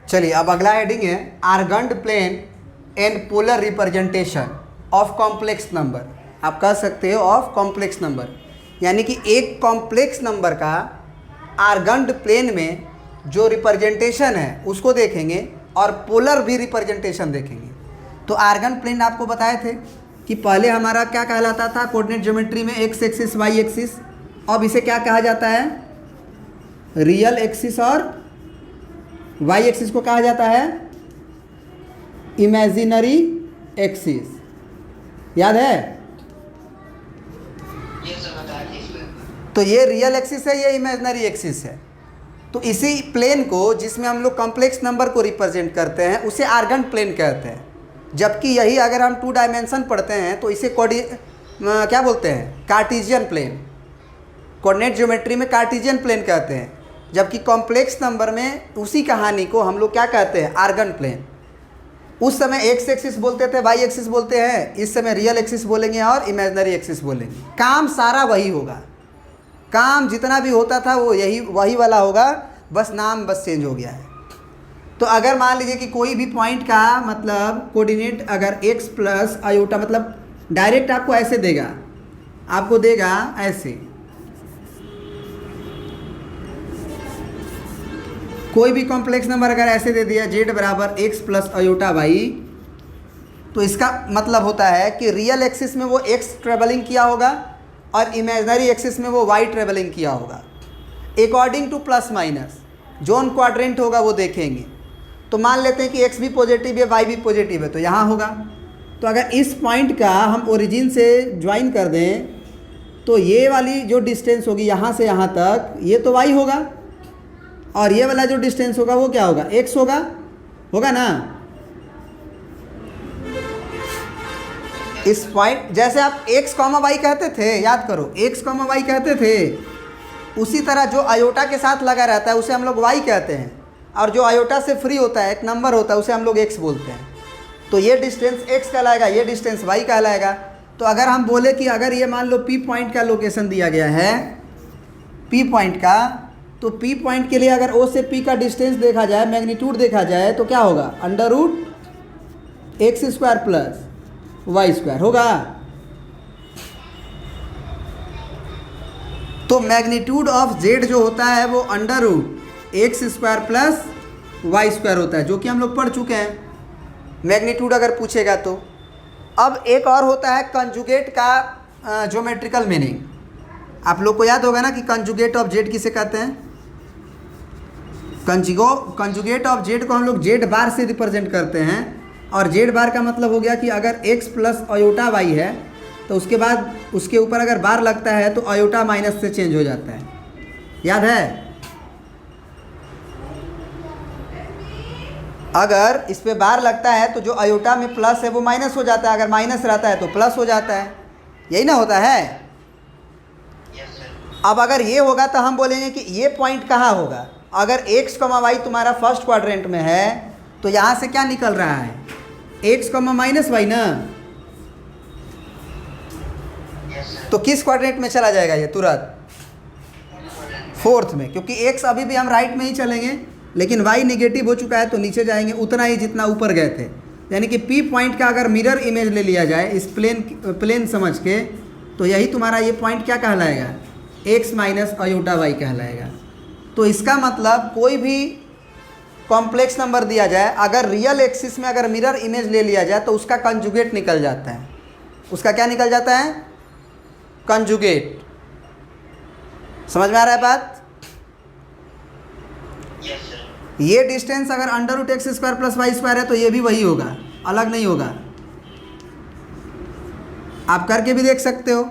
चलिए अब अगला हेडिंग है Argand plane and polar representation of complex number. आप कह सकते हो ऑफ कॉम्प्लेक्स नंबर, यानी कि एक कॉम्प्लेक्स नंबर का आर्गन्ड प्लेन में जो रिप्रेजेंटेशन है उसको देखेंगे और पोलर भी रिप्रेजेंटेशन देखेंगे। तो आर्गन प्लेन आपको बताए थे कि पहले हमारा क्या कहलाता था कोऑर्डिनेट ज्योमेट्री में एक्स एक्सिस वाई एक्सिस, अब इसे क्या कहा जाता है रियल एक्सिस, और वाई एक्सिस को कहा जाता है इमेजिनरी एक्सिस। याद है? तो ये रियल एक्सिस है, ये इमेजिनरी एक्सिस है। तो इसी प्लेन को जिसमें हम लोग कॉम्प्लेक्स नंबर को रिप्रेजेंट करते हैं उसे आर्गन प्लेन कहते हैं। जबकि यही अगर हम 2 डायमेंशन पढ़ते हैं तो इसे क्या बोलते हैं कार्टेशियन प्लेन। कोऑर्डिनेट ज्योमेट्री में कार्टेशियन प्लेन कहते हैं, जबकि कॉम्प्लेक्स नंबर में उसी कहानी को हम लोग क्या कहते हैं आर्गन प्लेन। उस समय एक्स एक्सिस बोलते थे, वाई एक्सिस बोलते हैं, इस समय रियल एक्सिस बोलेंगे और इमेजिनरी एक्सिस बोलेंगे। काम सारा वही होगा, काम जितना भी होता था वो वही वाला होगा, बस नाम बस चेंज हो गया है। तो अगर मान लीजिए कि कोई भी पॉइंट का मतलब कोऑर्डिनेट अगर x प्लस आयोटा, मतलब डायरेक्ट आपको ऐसे देगा, आपको देगा ऐसे, कोई भी कॉम्प्लेक्स नंबर अगर ऐसे दे दिया z बराबर x प्लस आयोटा y, तो इसका मतलब होता है कि रियल एक्सिस में वो x ट्रेवलिंग किया होगा और इमेजिनरी एक्सिस में वो y ट्रेवलिंग किया होगा according two plus minus. Zone quadrant होगा वो देखेंगे। तो मान लेते हैं कि x भी पॉजिटिव है y भी पॉजिटिव है, तो यहाँ होगा। तो अगर इस पॉइंट का हम ओरिजिन से ज्वाइन कर दें तो ये वाली जो डिस्टेंस होगी यहाँ से यहाँ तक, ये तो y होगा, और ये वाला जो डिस्टेंस होगा वो क्या होगा x होगा ना। इस पॉइंट जैसे आप x, y कहते थे, याद करो x, y कहते थे, उसी तरह जो आयोटा के साथ लगा रहता है उसे हम लोग y कहते हैं, और जो आयोटा से फ्री होता है एक नंबर होता है उसे हम लोग x बोलते हैं। तो ये डिस्टेंस x कहलाएगा, ये डिस्टेंस y कहलाएगा। तो अगर हम बोले कि अगर ये मान लो P पॉइंट का लोकेशन दिया गया है, P पॉइंट का, तो P पॉइंट के लिए अगर O से P का डिस्टेंस देखा जाए, मैग्नीट्यूड देखा जाए, तो क्या होगा under root x square plus y square होगा। तो मैग्नीट्यूड ऑफ z जो होता है वो under root x square plus y square होता है, जो कि हम लोग पढ़ चुके हैं मैग्नीट्यूड अगर पूछेगा तो। अब एक और होता है कंजुगेट का ज्योमेट्रिकल मीनिंग। आप लोग को याद होगा ना कि कंजुगेट ऑफ z किसे कहते हैं। कंजुगेट ऑफ z को हम लोग z बार से रिप्रेजेंट करते हैं, और z बार का मतलब हो गया कि अगर x प्लस आयोटा y है तो उसके बाद उसके ऊपर अगर बार लगता है तो आयोटा माइनस से चेंज हो जाता है। याद है? अगर इस पे बार लगता है तो जो आयोटा में प्लस है वो माइनस हो जाता है, अगर माइनस रहता है तो प्लस हो जाता है। यही ना होता है? अब अगर ये होगा तो हम बोलेंगे कि ये पॉइंट कहाँ होगा। अगर x, y तुम्हारा फर्स्ट क्वाड्रेंट में है तो यहाँ से क्या निकल रहा है x, माइनस y ना। तो किस क्वाड्रेंट में चला जाएगा ये तुरंत? फोर्थ में, क्योंकि x अभी भी हम राइट में ही चलेंगे, लेकिन y निगेटिव हो चुका है तो नीचे जाएंगे उतना ही जितना ऊपर गए थे। यानी कि P पॉइंट का अगर मिरर इमेज ले लिया जाए इस प्लेन समझ के, तो यही तुम्हारा ये पॉइंट क्या कहलाएगा x माइनस आयोटा y कहलाएगा। तो इसका मतलब कोई भी कॉम्प्लेक्स नंबर दिया जाए, अगर रियल एक्सिस में अगर मिरर इमेज ले लिया जाए तो उसका कंजुगेट निकल जाता है। उसका क्या निकल जाता है? कंजुगेट। समझ में आ रहा है बात? ये डिस्टेंस अगर under root x square plus y square है तो ये भी वही होगा, अलग नहीं होगा। आप करके भी देख सकते हो।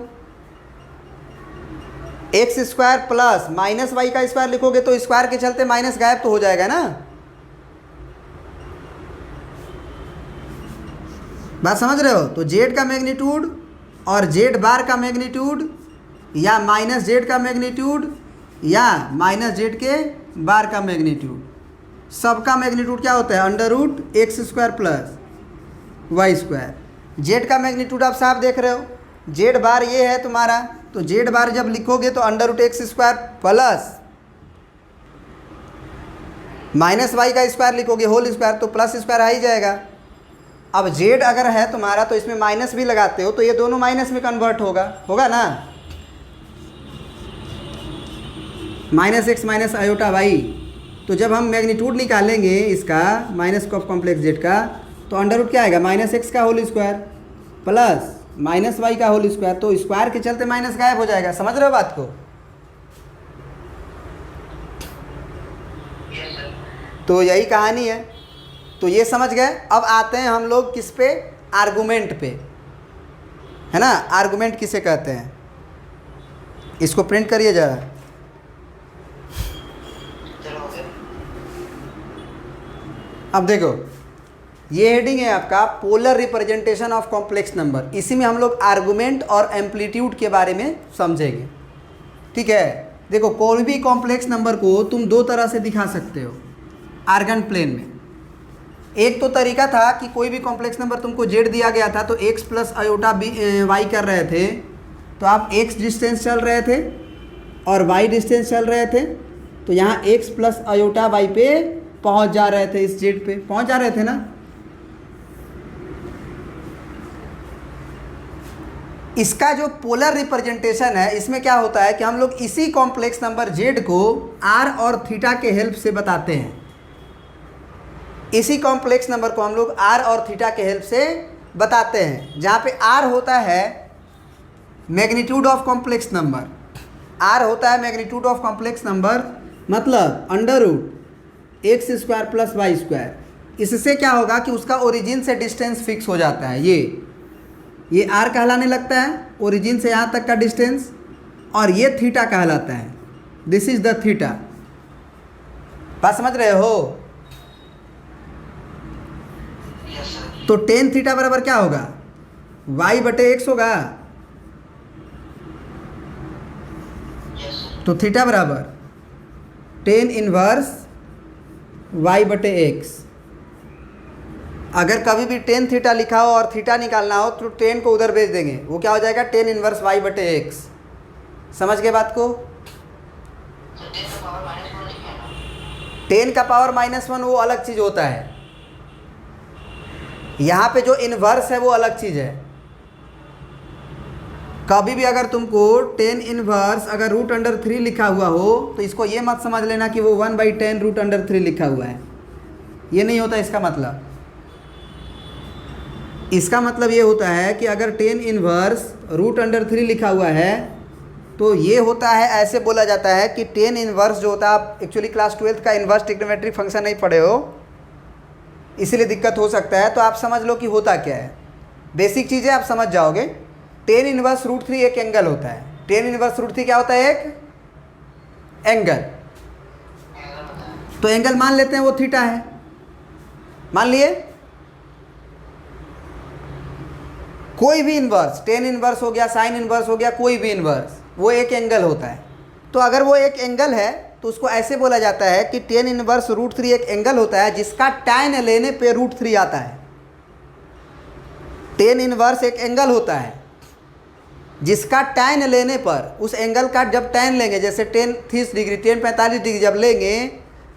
X square plus minus y का स्क्वायर लिखोगे तो स्क्वायर के चलते माइनस गायब तो हो जाएगा ना। बात समझ रहे हो? तो z का मैग्नीट्यूड और z बार का मैग्नीट्यूड, या माइनस z का मैग्नीट्यूड या माइनस z के बार का मैग्नीट्यूड, सबका मैग्नीट्यूड क्या होता है under root x square plus y square. z का मैग्नीट्यूड आप साफ देख रहे हो, z बार ये है तुम्हारा, तो z बार जब लिखोगे तो under root x square plus minus y का स्क्वायर लिखोगे होल स्क्वायर तो प्लस स्क्वायर आ ही जाएगा। अब जेड अगर है तुम्हारा तो इसमें माइनस भी लगाते हो तो ये दोनों माइनस में कन्वर्ट होगा ना, minus x minus iota y. तो जब हम मैग्नीट्यूड निकालेंगे इसका माइनस ऑफ कॉम्प्लेक्स जेड का तो अंडर रूट क्या आएगा, माइनस एक्स का whole square plus minus y का होल स्क्वायर, तो स्क्वायर के चलते माइनस गायब हो जाएगा। समझ रहे हो बात को? तो यही कहानी है। तो ये समझ गए। अब आते हैं हम लोग किस पे, आर्गुमेंट पे, है ना। आर्गुमेंट किसे कहते हैं, इसको प्रिंट करिए जरा। अब देखो ये हेडिंग है आपका polar representation of complex number. इसी में हम लोग आर्गुमेंट और एम्पलीट्यूड के बारे में समझेंगे, ठीक है। देखो कोई भी कॉम्प्लेक्स नंबर को तुम दो तरह से दिखा सकते हो आर्गन प्लेन में। एक तो तरीका था कि कोई भी कॉम्प्लेक्स नंबर तुमको जेड दिया गया था तो एक्स प्लस आयोटा वाई कर रहे थे, तो आप एक्स डिस्टेंस चल रहे थे और वाई डिस्टेंस चल रहे थे, तो यहाँ एक्स प्लस आयोटा वाई पे पहुँच जा रहे थे, इस जेड पे पहुँच जा रहे थे ना। इसका जो पोलर रिप्रेजेंटेशन है इसमें क्या होता है कि हम लोग इसी कॉम्प्लेक्स नंबर जेड को आर और थीटा के हेल्प से बताते हैं। इसी कॉम्प्लेक्स नंबर को हम लोग आर और थीटा के हेल्प से बताते हैं, जहाँ पे आर होता है magnitude of complex number. R होता है मैग्नीट्यूड ऑफ कॉम्प्लेक्स नंबर, मतलब under root x square plus y square. इससे क्या होगा कि उसका ओरिजिन से डिस्टेंस फिक्स हो जाता है। ये आर कहलाने लगता है, ओरिजिन से यहाँ तक का डिस्टेंस, और ये थीटा कहलाता है। This is the theta. बात समझ रहे हो? तो टेन थीटा बराबर क्या होगा, वाई बटे एक्स होगा। तो थीटा बराबर टेन इनवर्स वाई बटे एक्स। अगर कभी भी टेन थीटा लिखा हो और थीटा निकालना हो तो टेन को उधर भेज देंगे, वो क्या हो जाएगा, टेन इनवर्स वाई बटे एक्स। समझ गए बात को? टेन का पावर -1 वो अलग चीज़ होता है, यहाँ पे जो इनवर्स है वो अलग चीज़ है। कभी भी अगर तुमको टेन इनवर्स अगर √3 लिखा हुआ हो तो इसको ये मत समझ लेना कि वो 1/10 √3 लिखा हुआ है, ये नहीं होता इसका मतलब। इसका मतलब ये होता है कि अगर टेन इनवर्स √3 लिखा हुआ है तो ये होता है, ऐसे बोला जाता है कि टेन इनवर्स जो होता है, आप एक्चुअली क्लास 12th का इनवर्स ट्रिग्नोमेट्रिक फंक्शन नहीं पढ़े हो इसीलिए दिक्कत हो सकता है, तो आप समझ लो कि होता क्या है। बेसिक चीज़ें आप समझ जाओगे। टेन इनवर्स √3 एक एंगल होता है। टेन इनवर्स √3 क्या होता है, एक एंगल। तो एंगल मान लेते हैं वो थीटा है, मान लिए। कोई भी इनवर्स, टेन इनवर्स हो गया, साइन इनवर्स हो गया, कोई भी इनवर्स, वो एक एंगल होता है। तो अगर वो एक एंगल है तो उसको ऐसे बोला जाता है कि टेन इनवर्स √3 एक एंगल होता है जिसका tan लेने पे √3 आता है। टेन इनवर्स एक एंगल होता है जिसका tan लेने पर, उस एंगल का जब tan लेंगे, जैसे 10 30 डिग्री 10 45 डिग्री जब लेंगे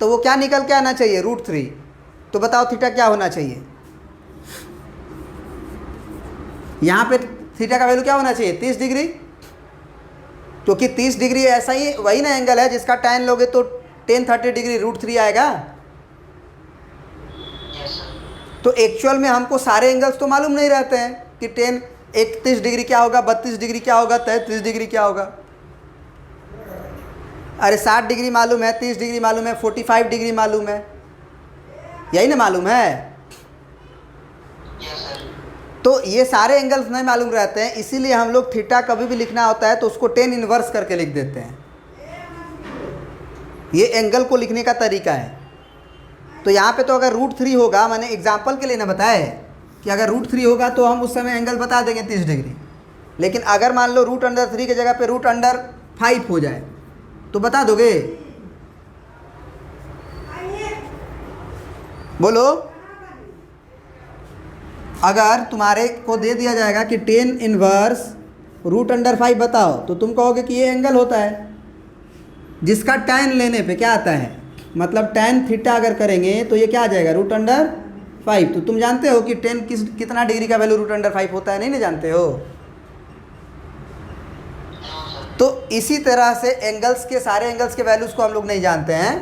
तो वो क्या निकल के आना चाहिए, √3। तो बताओ थीटा क्या होना चाहिए, यहाँ पे थीटा का वैल्यू क्या होना चाहिए, 30 डिग्री, क्योंकि 30 डिग्री ऐसा ही वही ना एंगल है जिसका tan लोगे तो 10 30 डिग्री √3 आएगा। तो एक्चुअल में हमको सारे एंगल्स तो मालूम नहीं रहते हैं कि 31 डिग्री क्या होगा, 32 डिग्री क्या होगा, 33 डिग्री क्या होगा। अरे 60 डिग्री मालूम है, 30 डिग्री मालूम है, 45 डिग्री मालूम है, यही ना मालूम है। तो ये सारे एंगल्स नहीं मालूम रहते हैं, इसीलिए हम लोग थीटा कभी भी लिखना होता है तो उसको टेन इनवर्स करके लिख देते हैं। ये एंगल को लिखने का तरीका है। तो यहाँ पे तो अगर √3 होगा, मैंने एग्जांपल के लिए ना बताया है कि अगर √3 होगा तो हम उस समय एंगल बता देंगे 30 डिग्री। लेकिन अगर मान लो √3 की जगह पे √5 हो जाए तो बता दोगे, बोलो। अगर तुम्हारे को दे दिया जाएगा कि टेन इनवर्स √5 बताओ तो तुम कहोगे कि ये एंगल होता है जिसका tan लेने पे क्या आता है, मतलब tan थीटा अगर करेंगे तो ये क्या आ जाएगा, √5। तो तुम जानते हो कि tan कितना डिग्री का वैल्यू √5 होता है, नहीं ना जानते हो। तो इसी तरह से एंगल्स के, सारे एंगल्स के वैल्यूज़ को हम लोग नहीं जानते हैं,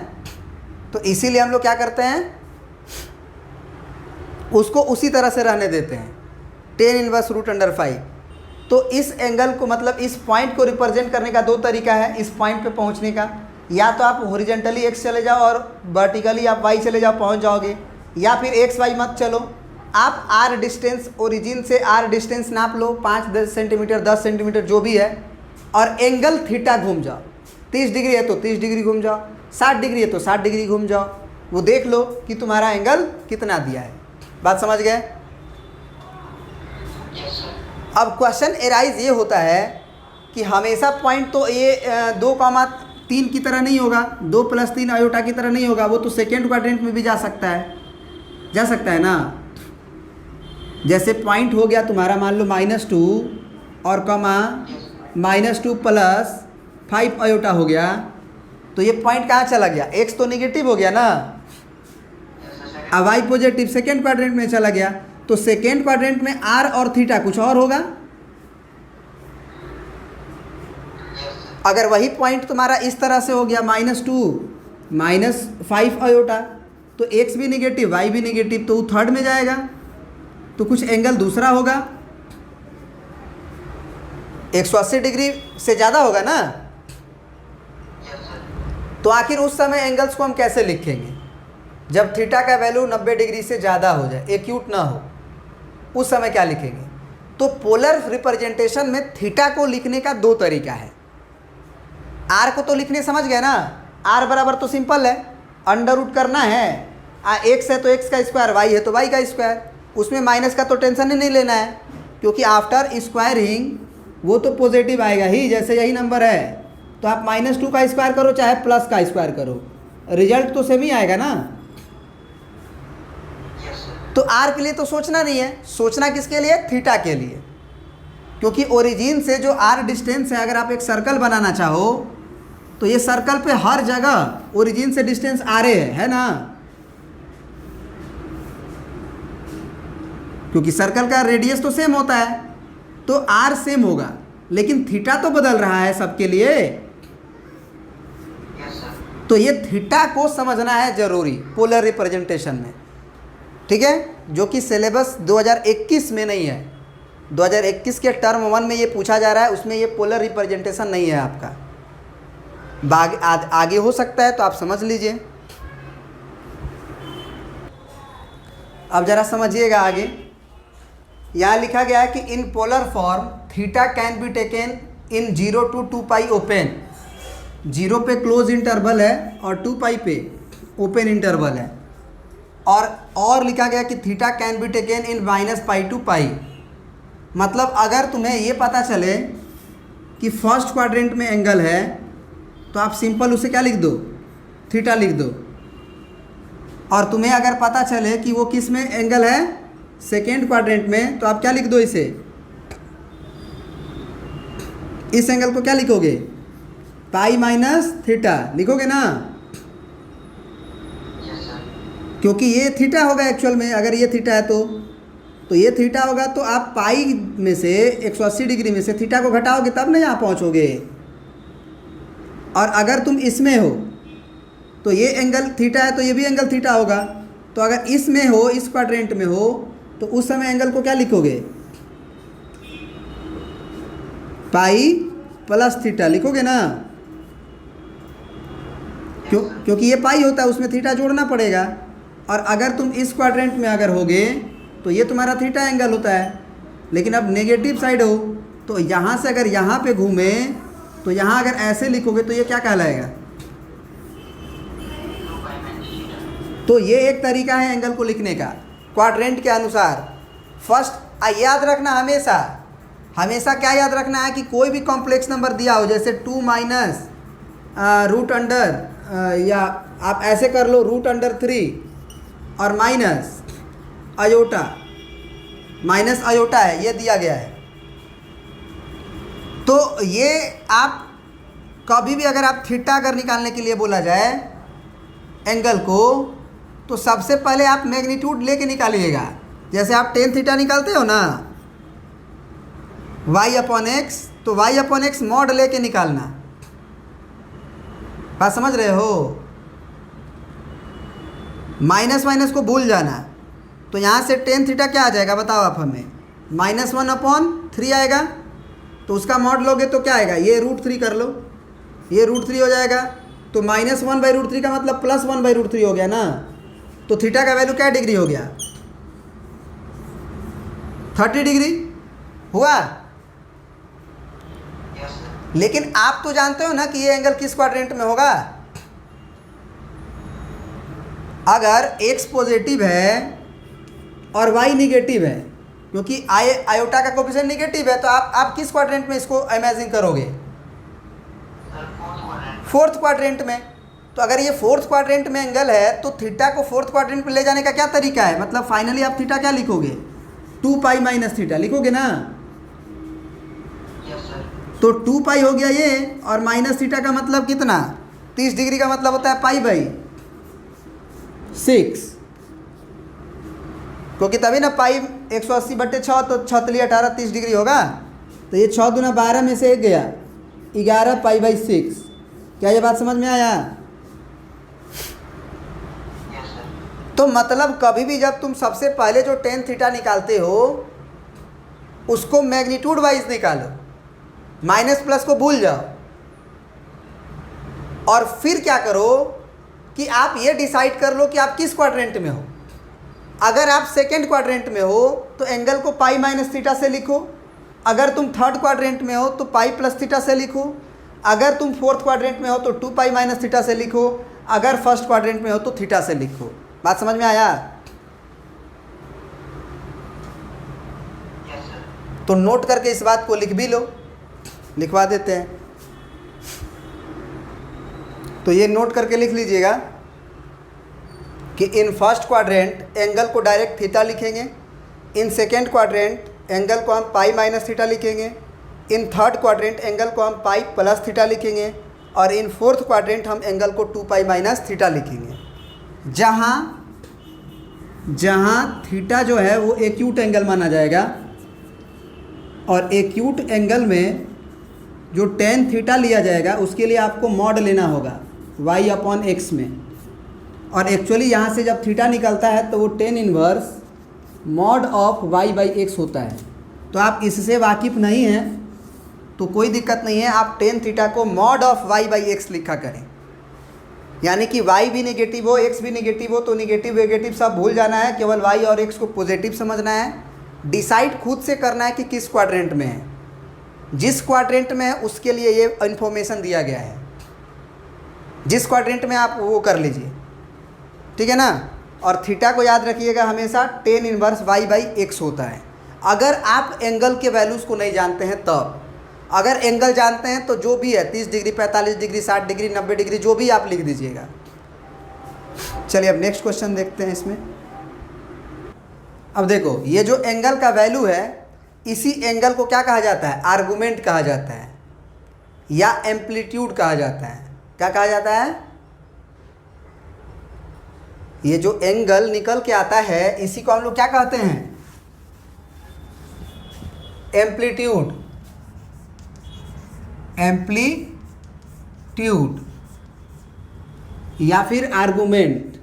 तो इसीलिए हम लोग क्या करते हैं, उसको उसी तरह से रहने देते हैं, tan इनवर्स √5। तो इस एंगल को, मतलब इस पॉइंट को रिप्रेजेंट करने का दो तरीका है इस पॉइंट पे पहुंचने का। या तो आप हॉरिजॉन्टली x चले जाओ और वर्टिकली आप y चले जाओ, पहुंच जाओगे। या फिर x y मत चलो, आप r डिस्टेंस, ओरिजिन से r डिस्टेंस नाप लो, 5-10 सेंटीमीटर, 10 सेंटीमीटर जो भी है, और एंगल थीटा घूम जाओ। 30 डिग्री है तो 30 डिग्री घूम जाओ, 60 डिग्री है तो 60 डिग्री घूम जाओ, वो देख लो कि तुम्हारा एंगल कितना दिया है। बात समझ गए। अब क्वेश्चन एराइज ये होता है कि हमेशा पॉइंट तो ये 2,3 की तरह नहीं होगा, 2 + 3 आयोटा की तरह नहीं होगा, वो तो सेकेंड क्वाड्रेंट में भी जा सकता है ना। जैसे पॉइंट हो गया तुम्हारा, मान लो -2 और कमा -2 + 5 आयोटा हो गया, तो ये पॉइंट कहाँ चला गया, x तो निगेटिव हो गया ना, अब y पॉजिटिव सेकेंड क्वाड्रेंट में चला गया। तो सेकेंड क्वाड्रेंट में r और थीटा कुछ और होगा। अगर वही पॉइंट तुम्हारा इस तरह से हो गया, -2 - 5 आयोटा, तो x भी निगेटिव y भी निगेटिव, तो वो थर्ड में जाएगा, तो कुछ एंगल दूसरा होगा, 180 डिग्री से ज़्यादा होगा ना। तो आखिर उस समय एंगल्स को हम कैसे लिखेंगे, जब थीटा का वैल्यू 90 डिग्री से ज़्यादा हो जाए, एक्यूट ना हो, उस समय क्या लिखेंगे। तो पोलर रिप्रेजेंटेशन में थीटा को लिखने का दो तरीका है। आर को तो लिखने समझ गए ना, आर बराबर तो सिंपल है, अंडर रूट करना है, एक्स है तो एक्स का स्क्वायर, वाई है तो वाई का स्क्वायर, उसमें माइनस का तो टेंशन ही नहीं लेना है, क्योंकि आफ्टर स्क्वायरिंग वो तो पॉजिटिव आएगा ही। जैसे यही नंबर है तो आप -2 का स्क्वायर करो चाहे प्लस का स्क्वायर करो, रिजल्ट तो सेम ही आएगा ना। तो आर के लिए तो सोचना नहीं है, सोचना किसके लिए, थीटा के लिए, क्योंकि ओरिजिन से जो आर डिस्टेंस है, अगर आप एक सर्कल बनाना चाहो तो ये सर्कल पे हर जगह ओरिजिन से डिस्टेंस आर है ना, क्योंकि सर्कल का रेडियस तो सेम होता है, तो आर सेम होगा, लेकिन थीटा तो बदल रहा है सबके लिए। तो ये थीटा को समझना है जरूरी पोलर रिप्रेजेंटेशन में, ठीक है, जो कि सिलेबस 2021 में नहीं है, 2021 के टर्म 1 में ये पूछा जा रहा है, उसमें ये पोलर रिप्रेजेंटेशन नहीं है आपका। आगे हो सकता है तो आप समझ लीजिए। अब ज़रा समझिएगा आगे, यहाँ लिखा गया है कि in polar form theta can be taken in 0 to 2π open. 0 पे क्लोज इंटरवल है और 2π पे ओपन इंटरवल है। और लिखा गया कि theta can be taken in -π to π। मतलब अगर तुम्हें ये पता चले कि फर्स्ट क्वाड्रेंट में एंगल है, तो आप सिंपल उसे क्या लिख दो, थीटा लिख दो। और तुम्हें अगर पता चले कि वो किस में एंगल है, सेकेंड क्वाड्रेंट में, तो आप क्या लिख दो इसे, इस एंगल को क्या लिखोगे, π - थीटा लिखोगे ना, क्योंकि ये थीटा होगा एक्चुअल में। अगर ये थीटा है तो ये थीटा होगा, तो आप पाई में से 180 डिग्री में से थीटा को घटाओगे तब ना यहाँ पहुँचोगे। और अगर तुम इसमें हो तो ये एंगल थीटा है तो ये भी एंगल थीटा होगा। तो अगर इसमें हो, इस क्वाड्रेंट में हो, तो उस समय एंगल को क्या लिखोगे, π + थीटा लिखोगे ना, क्योंकि ये पाई होता है, उसमें थीटा जोड़ना पड़ेगा। और अगर तुम इस क्वाड्रेंट में अगर होगे तो ये तुम्हारा थीटा एंगल होता है, लेकिन अब नेगेटिव साइड हो, तो यहाँ से अगर यहाँ पे घूमे तो यहाँ अगर ऐसे लिखोगे तो ये क्या कहलाएगा। तो ये एक तरीका है एंगल को लिखने का क्वाड्रेंट के अनुसार। फर्स्ट याद रखना, हमेशा क्या याद रखना है कि कोई भी कॉम्प्लेक्स नंबर दिया हो, जैसे 2 - रूट अंडर, या आप ऐसे कर लो √3 और माइनस आयोटा है, ये दिया गया है। तो ये आप कभी भी अगर आप थीटा अगर निकालने के लिए बोला जाए, एंगल को, तो सबसे पहले आप मैग्नीट्यूड लेके निकालिएगा। जैसे आप टेन थीटा निकालते हो ना y अपॉन एक्स, तो y अपॉन एक्स मॉड लेके निकालना। बात समझ रहे हो? माइनस माइनस को भूल जाना। तो यहाँ से टेन थीटा क्या आ जाएगा बताओ आप हमें? -1/3 आएगा। तो उसका मॉड लोगे तो क्या आएगा? ये √3 कर लो, ये √3 हो जाएगा। तो -1/√3 का मतलब +1/√3 हो गया ना। तो थीटा का वैल्यू क्या डिग्री हो गया? 30 डिग्री हुआ। लेकिन आप तो जानते हो ना कि ये एंगल किस क्वाड्रेंट में होगा। अगर x पॉजिटिव है और y निगेटिव है, क्योंकि आयोटा का कोफिशिएंट निगेटिव है, तो आप किस क्वाड्रेंट में इसको इमेजिन करोगे? फोर्थ क्वाड्रेंट में। तो अगर ये फोर्थ क्वाड्रेंट में एंगल है तो थीटा को फोर्थ क्वाड्रेंट में ले जाने का क्या तरीका है? मतलब फाइनली आप थीटा क्या लिखोगे? 2π माइनस थीटा लिखोगे ना। तो 2π हो गया ये, और माइनस थीटा का मतलब कितना? 30 डिग्री का मतलब होता है π/6, क्योंकि तभी ना पाई 180/6, तो 6 18 30 डिग्री होगा। तो ये 6 दूना 12 में से 1 गया, 11 π/6। क्या ये बात समझ में आया? तो मतलब कभी भी जब तुम सबसे पहले जो टेन थीटा निकालते हो उसको मैग्नीट्यूड वाइज निकालो, माइनस प्लस को भूल जाओ, और फिर क्या करो कि आप ये डिसाइड कर लो कि आप किस क्वाड्रेंट में हो। अगर आप सेकेंड क्वाड्रेंट में हो तो एंगल को पाई माइनस थीटा से लिखो। अगर तुम थर्ड क्वाड्रेंट में हो तो पाई प्लस थीटा से लिखो। अगर तुम फोर्थ क्वाड्रेंट में हो तो 2π माइनस थीटा से लिखो। अगर फर्स्ट क्वाड्रेंट में हो तो थीटा से लिखो। बात समझ में आया? तो नोट करके इस बात को लिख भी लो, लिखवा देते हैं। तो ये नोट करके लिख लीजिएगा कि इन फर्स्ट क्वाड्रेंट एंगल को डायरेक्ट थीटा लिखेंगे, इन सेकेंड क्वाड्रेंट एंगल को हम पाई माइनस थीटा लिखेंगे, इन थर्ड क्वाड्रेंट एंगल को हम पाई प्लस थीटा लिखेंगे, और इन फोर्थ क्वाड्रेंट हम एंगल को 2π माइनस थीटा लिखेंगे। जहाँ थीटा जो है वो एक्यूट एंगल माना जाएगा, और एक्यूट एंगल में जो टेन थीटा लिया जाएगा उसके लिए आपको मॉड लेना होगा y/x में। और एक्चुअली यहाँ से जब थीटा निकलता है तो वो tan inverse mod of y/x होता है। तो आप इससे वाकिफ़ नहीं हैं तो कोई दिक्कत नहीं है, आप टेन थीटा को मॉड ऑफ y/x लिखा करें। यानी कि y भी नेगेटिव हो, x भी नेगेटिव हो, तो नेगेटिव नेगेटिव सब भूल जाना है, केवल y और x को पॉजिटिव समझना है। डिसाइड खुद से करना है कि किस क्वाड्रेंट में है। जिस क्वाड्रेंट में है उसके लिए ये इन्फॉर्मेशन दिया गया है। जिस क्वाड्रेंट में आप वो कर लीजिए, ठीक है ना। और थीटा को याद रखिएगा हमेशा टेन इनवर्स y/x होता है। अगर आप एंगल के वैल्यूज़ को नहीं जानते हैं तब, अगर एंगल जानते हैं तो जो भी है 30 डिग्री 45 डिग्री 60 डिग्री 90 डिग्री जो भी आप लिख दीजिएगा। चलिए अब नेक्स्ट क्वेश्चन देखते हैं इसमें। अब देखो ये जो एंगल का वैल्यू है, इसी एंगल को क्या कहा जाता है? आर्गुमेंट कहा जाता है या एम्पलीट्यूड कहा जाता है। क्या कहा जाता है? ये जो एंगल निकल के आता है इसी को हम लोग क्या कहते हैं? एम्पलीट्यूड। एम्पलीट्यूड या फिर argument.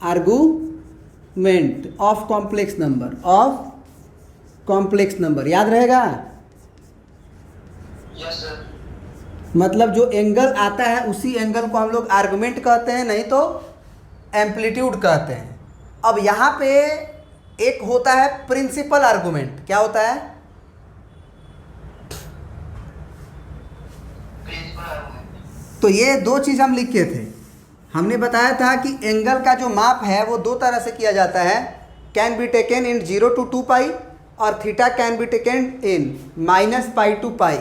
Argument of complex number, of complex number. याद रहेगा? Yes sir. मतलब जो एंगल आता है उसी एंगल को हम लोग आर्गुमेंट कहते हैं, नहीं तो एम्पलीट्यूड कहते हैं। अब यहाँ पे एक होता है प्रिंसिपल आर्गुमेंट। क्या होता है? Principal argument. तो ये दो चीज़ हम लिखे थे। हमने बताया था कि एंगल का जो माप है वो दो तरह से किया जाता है, can be taken in 0 to 2π और theta can be taken in -π to π।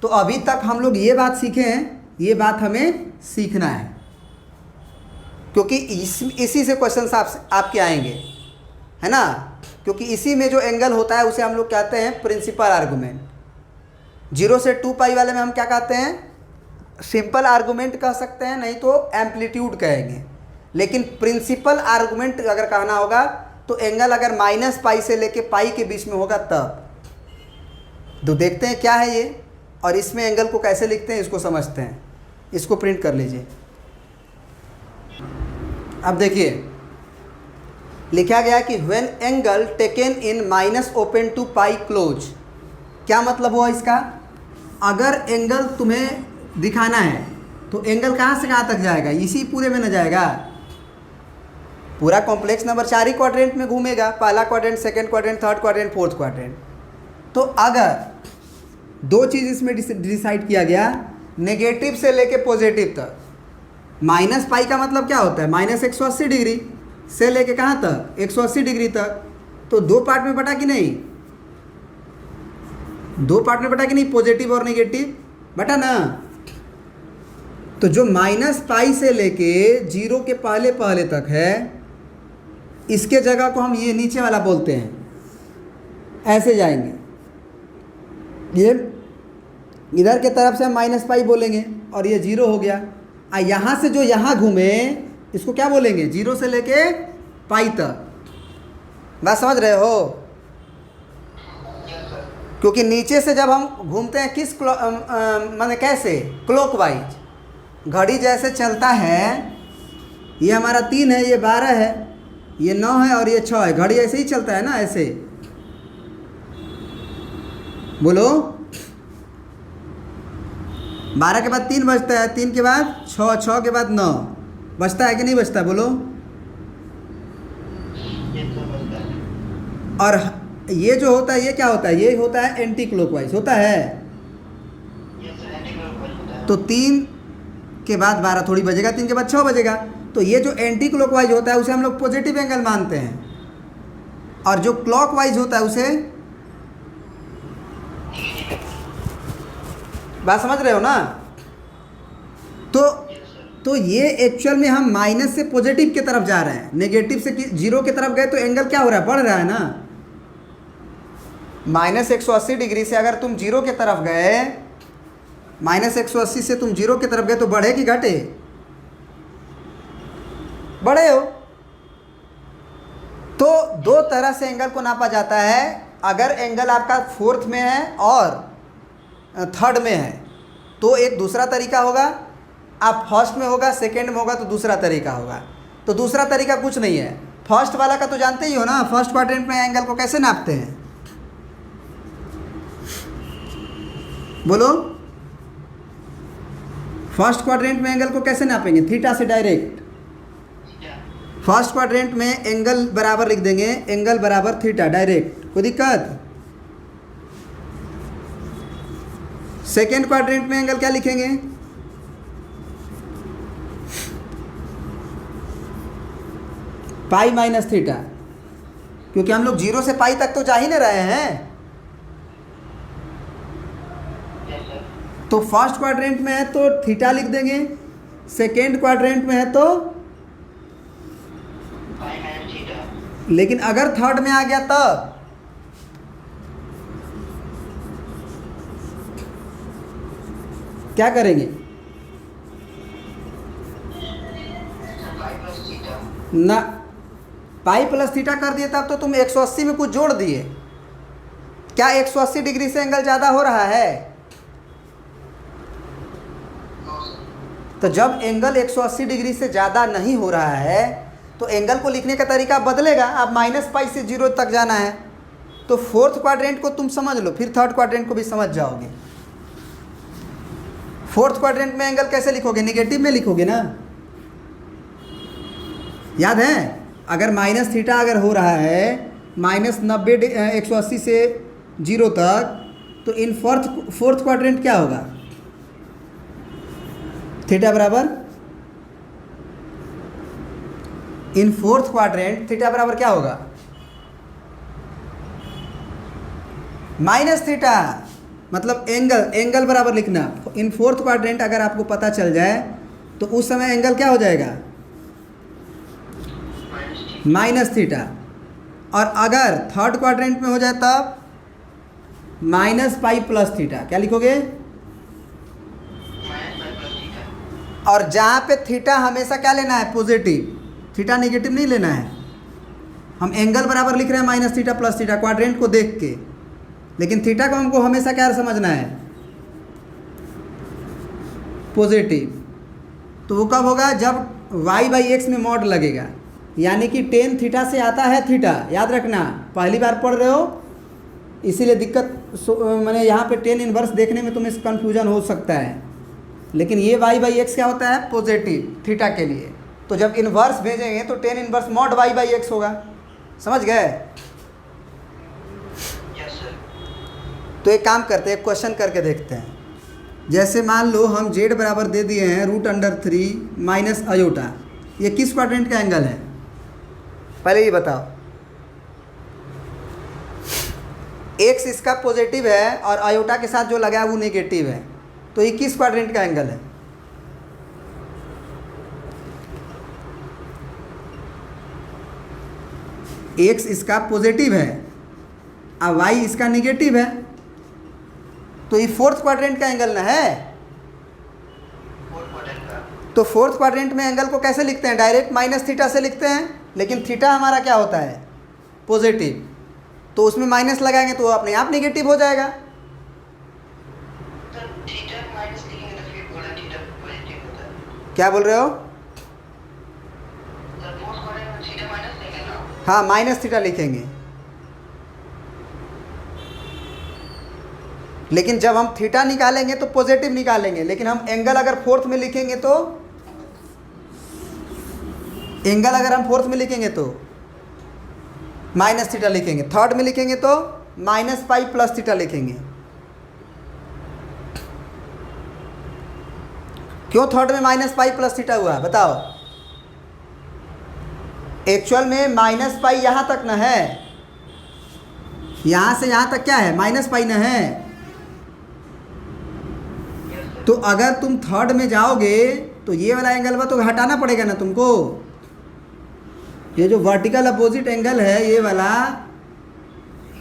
तो अभी तक हम लोग ये बात सीखे हैं, ये बात हमें सीखना है, क्योंकि इसी से क्वेश्चन आपके आएंगे, है ना। क्योंकि इसी में जो एंगल होता है उसे हम लोग कहते हैं प्रिंसिपल आर्गुमेंट। 0 से 2π वाले में हम क्या कहते हैं? सिंपल आर्गुमेंट कह सकते हैं, नहीं तो एम्पलीट्यूड कहेंगे। लेकिन प्रिंसिपल आर्गुमेंट अगर कहना होगा तो एंगल अगर माइनस पाई से लेके पाई के बीच में होगा तब। तो देखते हैं क्या है ये, और इसमें एंगल को कैसे लिखते हैं इसको समझते हैं। इसको प्रिंट कर लीजिए। अब देखिए लिखा गया कि when angle taken in minus open to pi close. क्या मतलब हुआ इसका? अगर एंगल तुम्हें दिखाना है तो एंगल कहाँ से कहाँ तक जाएगा? इसी पूरे में न जाएगा। पूरा कॉम्प्लेक्स नंबर 4 ही क्वाड्रेंट में घूमेगा, पहला quadrant, second quadrant, third quadrant, fourth quadrant. तो अगर दो चीज़ इसमें डिसाइड किया गया, नेगेटिव से लेके पॉजिटिव तक। माइनस पाई का मतलब क्या होता है? माइनस 180 डिग्री से लेके कहाँ तक? 180 डिग्री तक। तो दो पार्ट में बटा कि नहीं? दो पार्ट में बटा कि नहीं? पॉजिटिव और नेगेटिव बटा ना। तो जो माइनस पाई से लेके 0 के पहले पहले तक है, इसके जगह को हम ये नीचे वाला बोलते हैं, ऐसे जाएंगे। ये इधर के तरफ से हम माइनस पाई बोलेंगे और ये 0 हो गया। यहाँ से जो यहाँ घूमे इसको क्या बोलेंगे? 0 से लेके पाई तक। बात समझ रहे हो? क्योंकि नीचे से जब हम घूमते हैं किस माने कैसे? क्लॉकवाइज। घड़ी जैसे चलता है, ये हमारा 3 है, ये 12 है, ये 9 है और ये 6 है। घड़ी ऐसे ही चलता है ना, ऐसे। बोलो 12 के बाद 3 बजता है, 3 के बाद 6, 6 के बाद 9 बजता है कि नहीं बजता? बोलो। और ये जो होता है ये क्या होता है? ये होता है एंटी क्लॉकवाइज होता है। तो 3 के बाद 12 थोड़ी बजेगा, 3 के बाद 6 बजेगा। तो ये जो एंटी क्लॉकवाइज होता है उसे हम लोग पॉजिटिव एंगल मानते हैं, और जो क्लॉकवाइज होता है उसे, बात समझ रहे हो ना? तो ये एक्चुअल में हम माइनस से पॉजिटिव की तरफ जा रहे हैं, नेगेटिव से 0 की तरफ गए तो एंगल क्या हो रहा है? बढ़ रहा है ना। माइनस 180 डिग्री से अगर तुम 0 की तरफ गए, माइनस 180 से तुम 0 की तरफ गए तो बढ़े कि घटे? बढ़े हो। तो दो तरह से एंगल को नापा जाता है। अगर एंगल आपका फोर्थ में है और थर्ड में है तो एक दूसरा तरीका होगा, आप फर्स्ट में होगा, सेकंड में होगा तो दूसरा तरीका होगा। तो दूसरा तरीका कुछ नहीं है, फर्स्ट वाला का तो जानते ही हो ना। फर्स्ट क्वाड्रेंट में एंगल को कैसे नापते हैं? बोलो, फर्स्ट क्वाड्रेंट में एंगल को कैसे नापेंगे? थीटा से डायरेक्ट। फर्स्ट क्वाड्रेंट में एंगल बराबर लिख देंगे, एंगल बराबर थीटा डायरेक्ट, कोई दिक्कत? सेकेंड क्वाड्रेंट में एंगल क्या लिखेंगे? पाई माइनस थीटा, क्योंकि हम लोग 0 से पाई तक तो जा ही नहीं रहे हैं। तो फर्स्ट क्वाड्रेंट में है तो थीटा लिख देंगे, सेकेंड क्वाड्रेंट में है तो, लेकिन अगर थर्ड में आ गया तब क्या करेंगे? ना, पाई प्लस थीटा कर दिए तब तो तुम 180 में कुछ जोड़ दिए। क्या 180 डिग्री से एंगल ज़्यादा हो रहा है? तो जब एंगल 180 डिग्री से ज़्यादा नहीं हो रहा है तो एंगल को लिखने का तरीका बदलेगा। अब माइनस पाई से 0 तक जाना है तो फोर्थ क्वाड्रेंट को तुम समझ लो, फिर थर्ड क्वाड्रेंट को भी समझ जाओगे। फोर्थ क्वाड्रेंट में एंगल कैसे लिखोगे? नेगेटिव में लिखोगे ना, याद है? अगर माइनस थीटा अगर हो रहा है माइनस 90 180 से 0 तक, तो इन फोर्थ क्वाड्रेंट क्या होगा? थीटा बराबर, इन फोर्थ क्वाड्रेंट थीटा बराबर क्या होगा? Minus theta. मतलब एंगल बराबर लिखना। इन फोर्थ क्वाड्रेंट अगर आपको पता चल जाए तो उस समय एंगल क्या हो जाएगा? Minus theta. और अगर थर्ड क्वाड्रेंट में हो जाए तब माइनस पाई प्लस थीटा। क्या लिखोगे? और जहाँ पे थीटा हमेशा क्या लेना है? पॉजिटिव। थीटा नेगेटिव नहीं लेना है, हम एंगल बराबर लिख रहे हैं minus theta plus theta quadrant को देख के, लेकिन थीटा को हमको हमेशा क्या समझना है, पॉजिटिव। तो वो कब होगा, जब y बाई एक्स में मॉड लगेगा, यानी कि टेन थीटा से आता है थीटा, याद रखना पहली बार पढ़ रहे हो इसीलिए दिक्कत, मैंने यहाँ पे टेन इनवर्स देखने में तुम्हें कन्फ्यूजन हो सकता है, लेकिन ये y बाई एक्स क्या होता है, पॉजिटिव थीटा के लिए। तो जब इन्वर्स भेजेंगे तो tan inverse mod y by x होगा, समझ गए। Yes sir. तो एक काम करते हैं, एक क्वेश्चन करके देखते हैं। जैसे मान लो हम z बराबर दे दिए हैं √3 माइनस अयोटा, ये किस क्वाड्रेंट का एंगल है, पहले ये बताओ। x इसका पॉजिटिव है और अयोटा के साथ जो लगा है वो नेगेटिव है, तो ये किस क्वाड्रेंट का एंगल है। x इसका पॉजिटिव है और y इसका नेगेटिव है, तो ये फोर्थ क्वाड्रेंट का एंगल ना है। फोर्थ क्वाड्रेंट का। तो फोर्थ क्वाड्रेंट में एंगल को कैसे लिखते हैं, डायरेक्ट माइनस थीटा से लिखते हैं, लेकिन थीटा हमारा क्या होता है, पॉजिटिव, तो उसमें माइनस लगाएंगे तो वो अपने आप नेगेटिव हो जाएगा। सर थीटा माइनस लिखेंगे तो फिर पूरा थीटा पॉजिटिव होता है। क्या बोल रहे हो, सर फोर्थ क्वाड्रेंट में थीटा माइनस लेंगे ना। हाँ माइनस थीटा लिखेंगे, लेकिन जब हम थीटा निकालेंगे तो पॉजिटिव निकालेंगे, लेकिन हम एंगल अगर फोर्थ में लिखेंगे तो, एंगल अगर हम फोर्थ में लिखेंगे तो माइनस थीटा लिखेंगे, थर्ड में लिखेंगे तो माइनस पाई प्लस थीटा लिखेंगे। क्यों थर्ड में माइनस पाई प्लस थीटा हुआ बताओ। एक्चुअल में माइनस पाई यहाँ तक न है, यहाँ से यहाँ तक क्या है, माइनस पाई न है। तो अगर तुम थर्ड में जाओगे तो ये वाला एंगल तो हटाना पड़ेगा ना तुमको, ये जो वर्टिकल अपोजिट एंगल है ये वाला,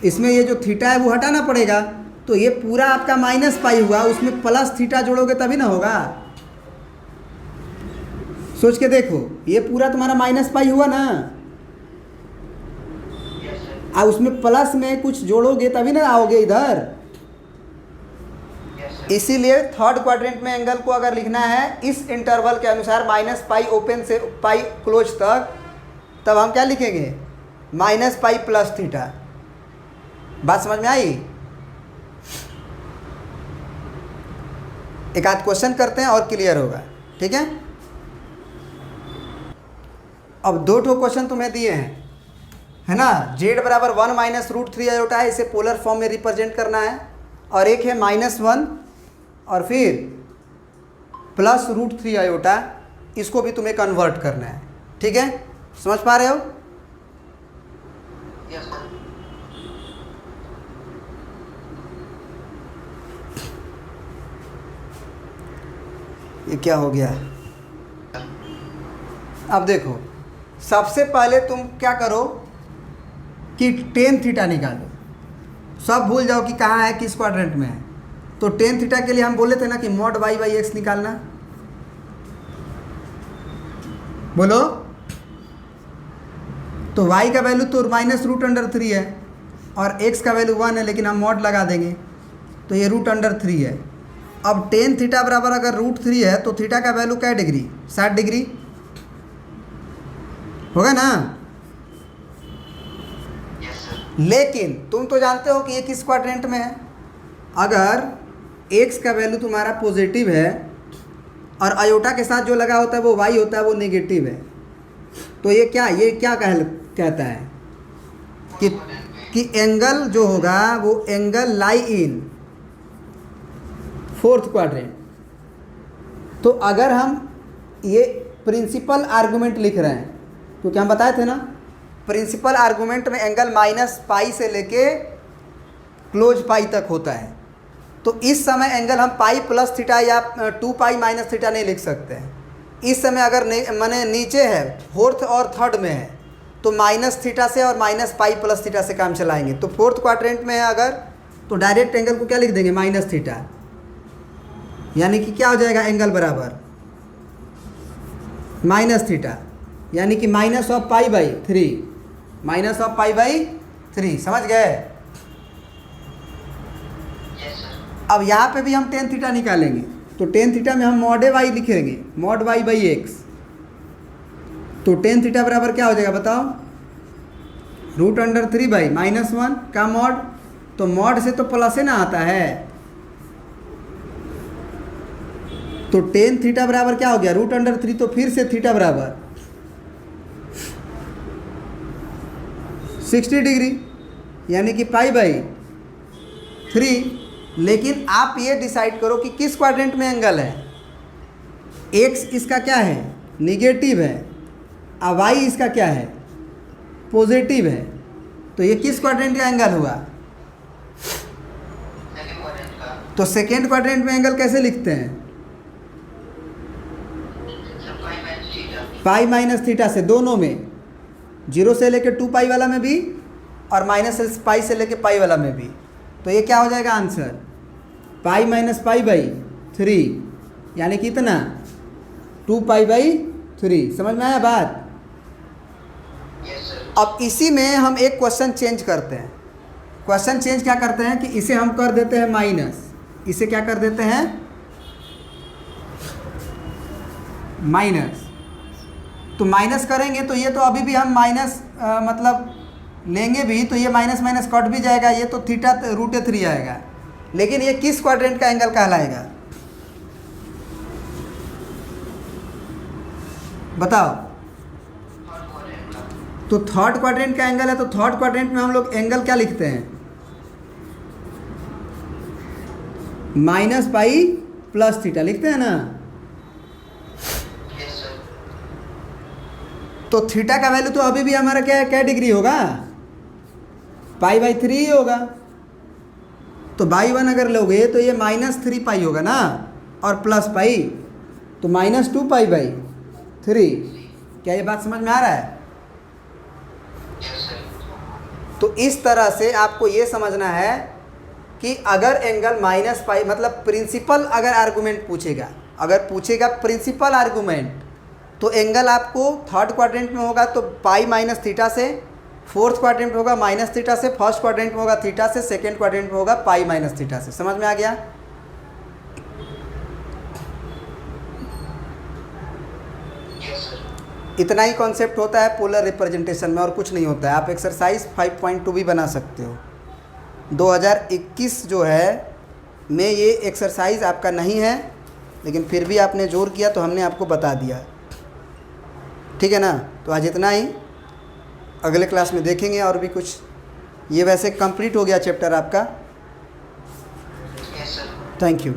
इसमें ये जो थीटा है वो हटाना पड़ेगा। तो ये पूरा आपका माइनस पाई हुआ, उसमें प्लस थीटा जोड़ोगे तभी ना होगा। सोच के देखो, ये पूरा तुम्हारा माइनस पाई हुआ ना, यस सर। और उसमें प्लस में कुछ जोड़ोगे तभी ना आओगे इधर। Yes sir. इसीलिए थर्ड क्वाड्रेंट में एंगल को अगर लिखना है इस इंटरवल के अनुसार माइनस पाई ओपन से पाई क्लोज तक, तब हम क्या लिखेंगे, माइनस पाई प्लस थीटा। बात समझ में आई। एक आध क्वेश्चन करते हैं और क्लियर होगा, ठीक है। अब दो ठो क्वेश्चन तुम्हें दिए हैं, है ना। z बराबर 1 माइनस √3 अयोटा है, इसे पोलर फॉर्म में रिप्रेजेंट करना है, और एक है -1 और फिर प्लस √3 अयोटा, इसको भी तुम्हें कन्वर्ट करना है, ठीक है। समझ पा रहे हो। Yes sir. ये क्या हो गया, अब देखो सबसे पहले तुम क्या करो कि टेन थीटा निकालो, सब भूल जाओ कि कहाँ है, किस क्वाड्रेंट में है। तो टेन थीटा के लिए हम बोले थे ना कि मॉड y बाई एक्स निकालना, बोलो। तो y का वैल्यू तो -√3 है और x का वैल्यू 1 है, लेकिन हम मॉड लगा देंगे तो ये √3 है। अब टेन थीटा बराबर अगर √3 है तो थीटा का वैल्यू क्या डिग्री, 60 डिग्री होगा ना। Yes sir. लेकिन तुम तो जानते हो कि ये किस क्वाड्रेंट में है। अगर x का वैल्यू तुम्हारा पॉजिटिव है और अयोटा के साथ जो लगा होता है वो y होता है, वो नेगेटिव है, तो ये क्या कहता है कि एंगल जो होगा वो angle lie in fourth quadrant. तो अगर हम ये प्रिंसिपल आर्गूमेंट लिख रहे हैं, क्योंकि हम बताए थे ना प्रिंसिपल आर्गूमेंट में एंगल -पाई से लेके क्लोज पाई तक होता है, तो इस समय एंगल हम पाई प्लस थीटा या 2 पाई माइनस थीटा नहीं लिख सकते हैं। इस समय अगर माने नीचे है, फोर्थ और थर्ड में है, तो माइनस थीटा से और -पाई प्लस थीटा से काम चलाएंगे। तो फोर्थ क्वाड्रेंट में है अगर, तो डायरेक्ट एंगल को क्या लिख देंगे, -थीटा, यानी कि क्या हो जाएगा, एंगल बराबर -थीटा, यानी कि minus of pi by 3, minus of pi by 3, समझ गए। Yes sir. अब यहाँ पे भी हम टेन थीटा निकालेंगे, तो टेन थीटा में हम मॉड वाई लिखेंगे, मॉड वाई बाई एक्स। तो टेन थीटा बराबर क्या हो जाएगा बताओ, √3 बाई -1 का मॉड, तो मॉड से तो प्लस है ना आता है, तो टेन थीटा बराबर क्या हो गया √3, तो फिर से थीटा बराबर 60 डिग्री, यानी कि पाई बाई 3। लेकिन आप ये डिसाइड करो कि किस क्वाड्रेंट में एंगल है। एक्स इसका क्या है, निगेटिव है, और वाई इसका क्या है, पॉजिटिव है। तो ये किस क्वाड्रेंट का एंगल हुआ, सेकंड क्वाड्रेंट का। तो सेकेंड क्वाड्रेंट में एंगल कैसे लिखते हैं, sir pi minus theta. Pi minus theta से, दोनों में, 0 से लेके 2 पाई वाला में भी और माइनस पाई से लेके पाई वाला में भी। तो ये क्या हो जाएगा answer, pi minus pi by 3, यानी कि इतना 2 पाई बाई 3। समझ में आया बात। Yes sir. अब इसी में हम एक क्वेश्चन चेंज करते हैं। क्वेश्चन चेंज क्या करते हैं कि इसे हम कर देते हैं माइनस, इसे क्या कर देते हैं माइनस। तो माइनस करेंगे तो ये तो अभी भी हम माइनस मतलब लेंगे भी, तो ये माइनस माइनस कट भी जाएगा, ये तो थीटा √3 आएगा। लेकिन ये किस क्वाड्रेंट का एंगल कहलाएगा बताओ। थर्ड क्वाड्रेंट का। तो थर्ड क्वाड्रेंट का एंगल है, तो थर्ड क्वाड्रेंट में हम लोग एंगल क्या लिखते हैं, माइनस पाई प्लस थीटा लिखते हैं ना। Yes sir. तो थीटा का वैल्यू तो अभी भी हमारा क्या डिग्री होगा, पाई बाई 3 ही होगा। तो बाई 1 अगर लोगे तो ये -3 पाई होगा ना, और प्लस पाई, तो -2 पाई बाई 3। क्या ये बात समझ में आ रहा है। Yes sir. तो इस तरह से आपको ये समझना है कि अगर एंगल माइनस पाई, मतलब प्रिंसिपल अगर आर्गूमेंट पूछेगा, अगर पूछेगा प्रिंसिपल आर्गूमेंट, तो एंगल आपको थर्ड क्वाड्रेंट में होगा तो पाई माइनस थीटा से, फोर्थ क्वाड्रेंट में होगा माइनस थीटा से, फर्स्ट क्वाड्रेंट में होगा थीटा से, सेकेंड क्वाड्रेंट में होगा पाई माइनस थीटा से। समझ में आ गया। Yes sir. इतना ही कॉन्सेप्ट होता है पोलर रिप्रेजेंटेशन में, और कुछ नहीं होता है। आप एक्सरसाइज 5.2 भी बना सकते हो। 2021 जो है में ये एक्सरसाइज आपका नहीं है, लेकिन फिर भी आपने जोर किया तो हमने आपको बता दिया, ठीक है ना। तो आज इतना ही, अगले क्लास में देखेंगे और भी कुछ। ये वैसे कंप्लीट हो गया चैप्टर आपका। Yes sir. Thank you.